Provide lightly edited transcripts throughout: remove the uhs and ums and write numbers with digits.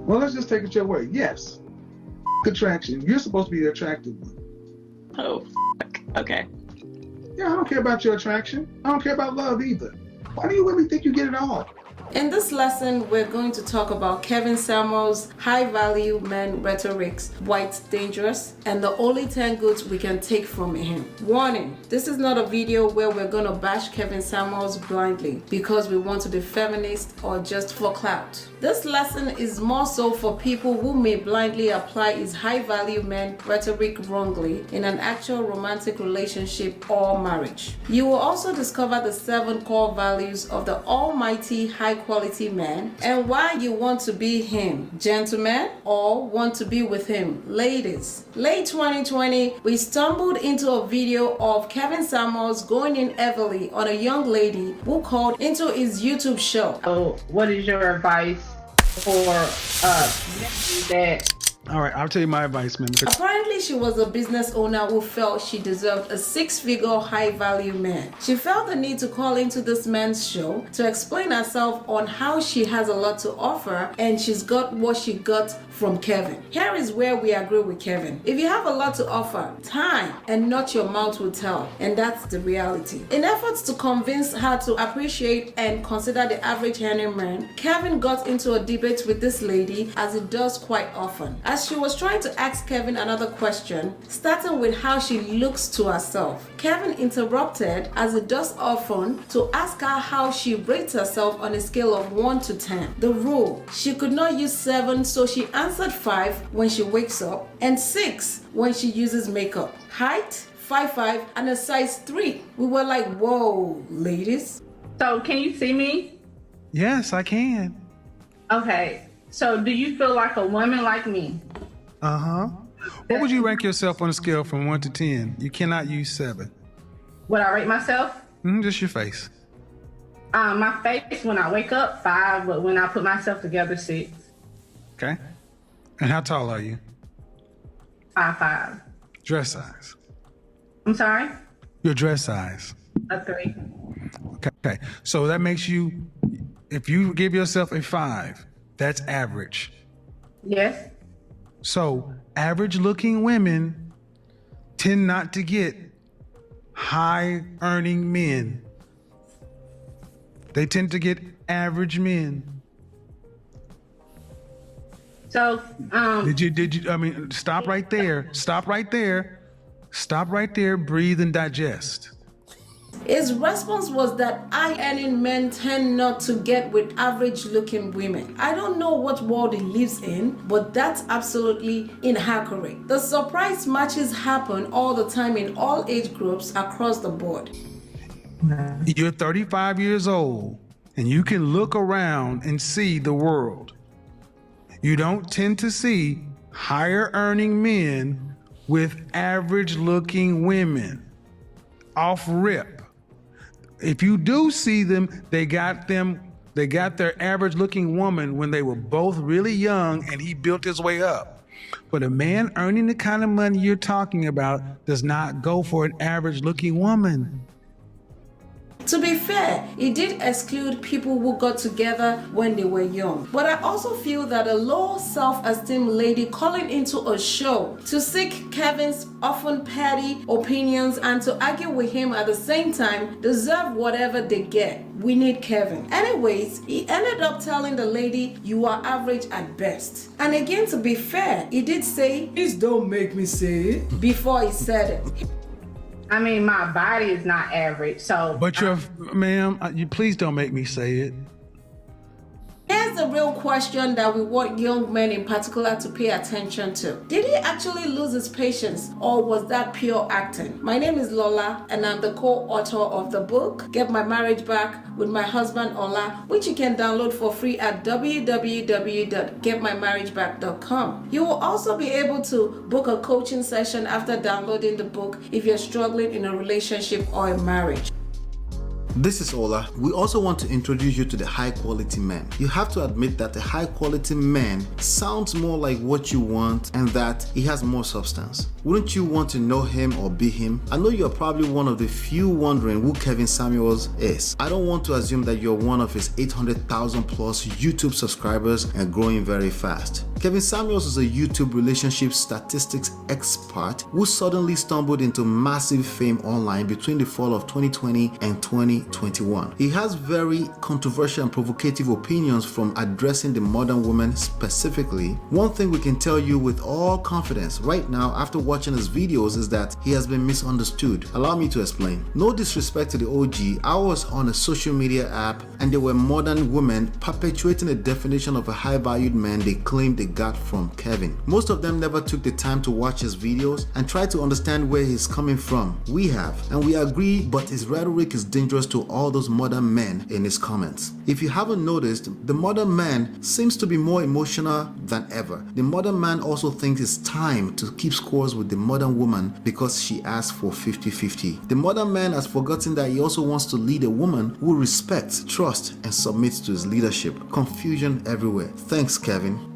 Well, let's just take it your way. Yes, attraction. You're supposed to be the attractive one. Oh, okay. Yeah, I don't care about your attraction. I don't care about love either. Why do you really think you get it all? In this lesson, we're going to talk about Kevin Samuels' high-value men rhetorics, why it's dangerous, and the only 10 goods we can take from him. Warning, this is not a video where we're going to bash Kevin Samuels blindly because we want to be feminist or just for clout. This lesson is more so for people who may blindly apply his high-value men rhetoric wrongly in an actual romantic relationship or marriage. You will also discover the 7 core values of the almighty high-quality man and why you want to be him, gentlemen, or want to be with him, ladies. Late 2020, we stumbled into a video of Kevin Samuels going in heavily on a young lady who called into his YouTube show. So, what is your advice for that? All right, I'll tell you my advice, man. Apparently, she was a business owner who felt she deserved a 6-figure high-value man. She felt the need to call into this man's show to explain herself on how she has a lot to offer and she's got what she got from Kevin. Here is where we agree with Kevin. If you have a lot to offer, time and not your mouth will tell, and that's the reality. In efforts to convince her to appreciate and consider the average earning man, Kevin got into a debate with this lady, as he does quite often. As she was trying to ask Kevin another question, starting with how she looks to herself, Kevin interrupted, as he does often, to ask her how she rates herself on a scale of 1 to 10. The rule: she could not use 7, so she answered 5 when she wakes up and 6 when she uses makeup. Height 5'5" and a size 3. We were like, whoa, ladies. So, can you see me? Yes, I can. Okay. So, do you feel like a woman like me? Uh-huh. What would you rank yourself on a scale from 1 to 10? You cannot use 7. Would I rate myself? Just your face. My face when I wake up 5, but when I put myself together 6. Okay. And how tall are you? 5'5". Dress size. I'm sorry? Your dress size. A 3. Okay. So that makes you, if you give yourself a 5, that's average. Yes. So average looking women tend not to get high earning men. They tend to get average men. So, Did you, I mean, stop right there. Stop right there, breathe and digest. His response was that high-earning men tend not to get with average-looking women. I don't know what world he lives in, but that's absolutely inaccurate. The surprise matches happen all the time in all age groups across the board. You're 35 years old, and you can look around and see the world. You don't tend to see higher-earning men with average-looking women. Off rip. If you do see them, they got their average looking woman when they were both really young and he built his way up. But a man earning the kind of money you're talking about does not go for an average looking woman. To be fair, he did exclude people who got together when they were young. But I also feel that a low self-esteem lady calling into a show to seek Kevin's often petty opinions and to argue with him at the same time deserve whatever they get. We need Kevin. Anyways, he ended up telling the lady, you are average at best. And again, to be fair, he did say, please don't make me say it, before he said it. I mean, my body is not average, so. But ma'am, you please don't make me say it. Here's the real question that we want young men in particular to pay attention to. Did he actually lose his patience, or was that pure acting? My name is Lola, and I'm the co-author of the book, Get My Marriage Back with My Husband Ola, which you can download for free at www.getmymarriageback.com. You will also be able to book a coaching session after downloading the book if you're struggling in a relationship or a marriage. This is Ola. We also want to introduce you to the high quality man. You have to admit that the high quality man sounds more like what you want and that he has more substance. Wouldn't you want to know him or be him? I know you're probably one of the few wondering who Kevin Samuels is. I don't want to assume that you're one of his 800,000 plus YouTube subscribers and growing very fast. Kevin Samuels is a YouTube relationship statistics expert who suddenly stumbled into massive fame online between the fall of 2020 and 2021. He has very controversial and provocative opinions from addressing the modern woman specifically. One thing we can tell you with all confidence right now after watching his videos is that he has been misunderstood. Allow me to explain. No disrespect to the OG, I was on a social media app and there were modern women perpetuating a definition of a high-valued man they claimed they got from Kevin. Most of them never took the time to watch his videos and try to understand where he's coming from. We have, and we agree, but his rhetoric is dangerous to all those modern men in his comments. If you haven't noticed, the modern man seems to be more emotional than ever. The modern man also thinks it's time to keep scores with the modern woman because she asks for 50-50. The modern man has forgotten that he also wants to lead a woman who respects, trusts, and submits to his leadership. Confusion everywhere. Thanks, Kevin.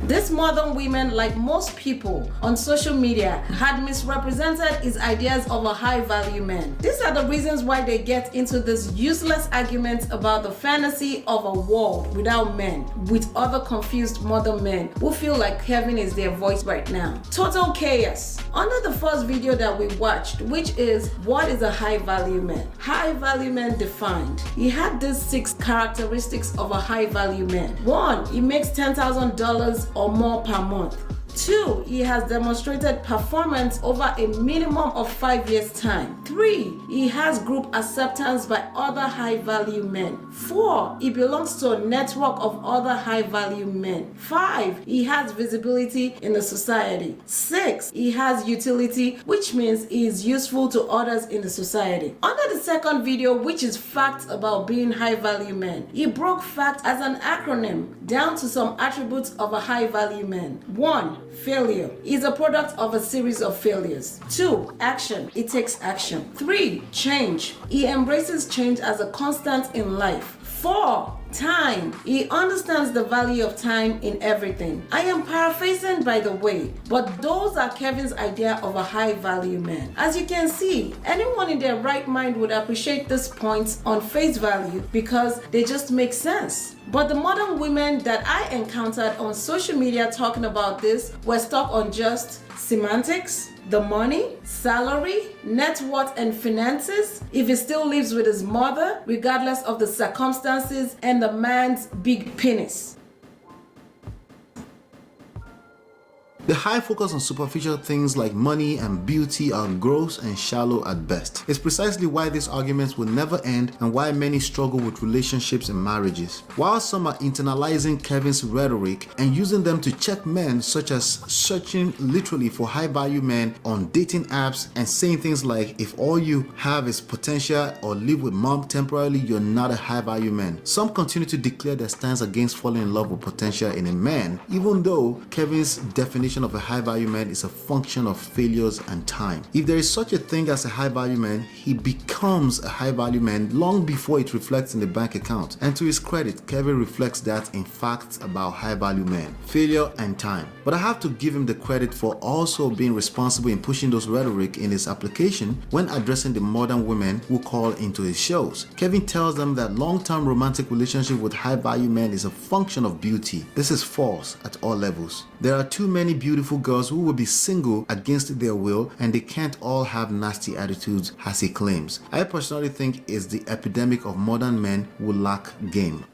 This modern women, like most people on social media, had misrepresented his ideas of a high-value man. These are the reasons why they get into this useless argument about the fantasy of a world without men, with other confused modern men who feel like Kevin is their voice right now. Total chaos. Under the first video that we watched, which is what is a high-value man? High-value man defined. He had these 6 characteristics of a high-value man. 1, he makes $10,000 or more per month. 2, he has demonstrated performance over a minimum of 5 years' time. 3, he has group acceptance by other high-value men. 4, he belongs to a network of other high-value men. 5, he has visibility in the society. 6, he has utility, which means he is useful to others in the society. Under the second video, which is facts about being high-value men, he broke fact as an acronym down to some attributes of a high-value man. 1, failure. Is a product of a series of failures. 2, action. It takes action. 3, change. He embraces change as a constant in life. 4, time. He understands the value of time in everything. I am paraphrasing, by the way, but those are Kevin's idea of a high-value man. As you can see, anyone in their right mind would appreciate these points on face value because they just make sense. But the modern women that I encountered on social media talking about this were stuck on just semantics, the money, salary, net worth, and finances, if he still lives with his mother, regardless of the circumstances, and the man's big penis. The high focus on superficial things like money and beauty are gross and shallow at best. It's precisely why these arguments will never end and why many struggle with relationships and marriages. While some are internalizing Kevin's rhetoric and using them to check men, such as searching literally for high-value men on dating apps and saying things like, if all you have is potential or live with mom temporarily, you're not a high-value man. Some continue to declare their stance against falling in love with potential in a man, even though Kevin's definition of a high-value man is a function of failures and time. If there is such a thing as a high-value man, he becomes a high-value man long before it reflects in the bank account. And to his credit, Kevin reflects that in facts about high-value men, failure and time. But I have to give him the credit for also being responsible in pushing those rhetoric in his application when addressing the modern women who call into his shows. Kevin tells them that long-term romantic relationship with high-value men is a function of beauty. This is false at all levels. There are too many beautiful girls who will be single against their will, and they can't all have nasty attitudes, as he claims. I personally think it's the epidemic of modern men who lack game.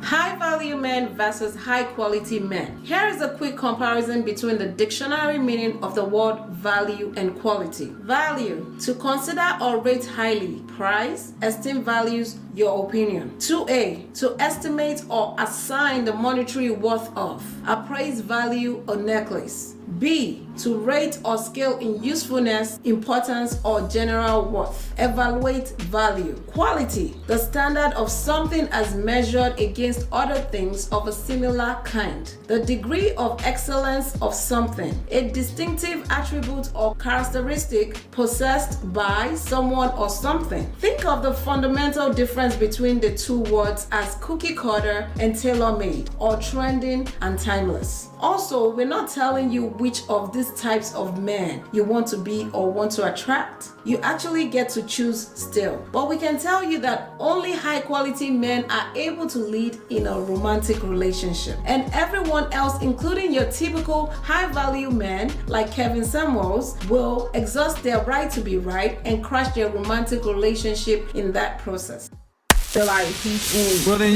High-value men versus high-quality men. Here is a quick comparison between the dictionary meaning of the word value and quality. Value, to consider or rate highly. Price, esteem values, your opinion. 2A, to estimate or assign the monetary worth of. Appraise value or necklace. B, to rate or scale in usefulness, importance, or general worth. Evaluate value. Quality, the standard of something as measured against other things of a similar kind. The degree of excellence of something, a distinctive attribute or characteristic possessed by someone or something. Think of the fundamental difference between the two words as cookie cutter and tailor-made, or trending and timeless. Also, we're not telling you which of these types of men you want to be or want to attract. You actually get to choose still. But we can tell you that only high quality men are able to lead in a romantic relationship. And everyone else, including your typical high value men like Kevin Samuels, will exhaust their right to be right and crash their romantic relationship in that process. Feel like he's in. Well, then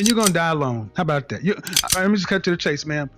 you're gonna die alone. How about that? Let me just cut to the chase, ma'am.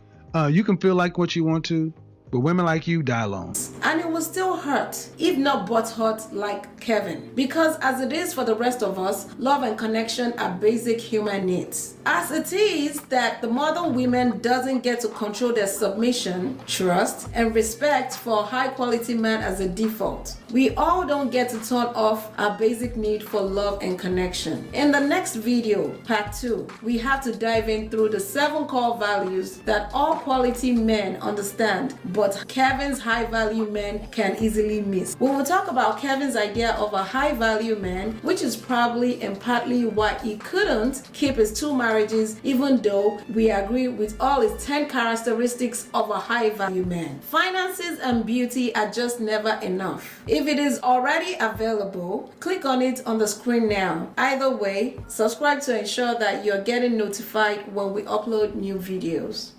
You can feel like what you want to, but women like you die alone. And it will still hurt, if not but hurt like Kevin. Because as it is for the rest of us, love and connection are basic human needs. As it is that the modern women doesn't get to control their submission, trust, and respect for a high quality man as a default. We all don't get to turn off our basic need for love and connection. In the next video, part 2, we have to dive in through the 7 core values that all quality men understand, but Kevin's high value men can easily miss. We will talk about Kevin's idea of a high value man, which is probably and partly why he couldn't keep his 2 marriages, even though we agree with all his 10 characteristics of a high value man. Finances and beauty are just never enough. If it is already available, click on it on the screen now. Either way, subscribe to ensure that you're getting notified when we upload new videos.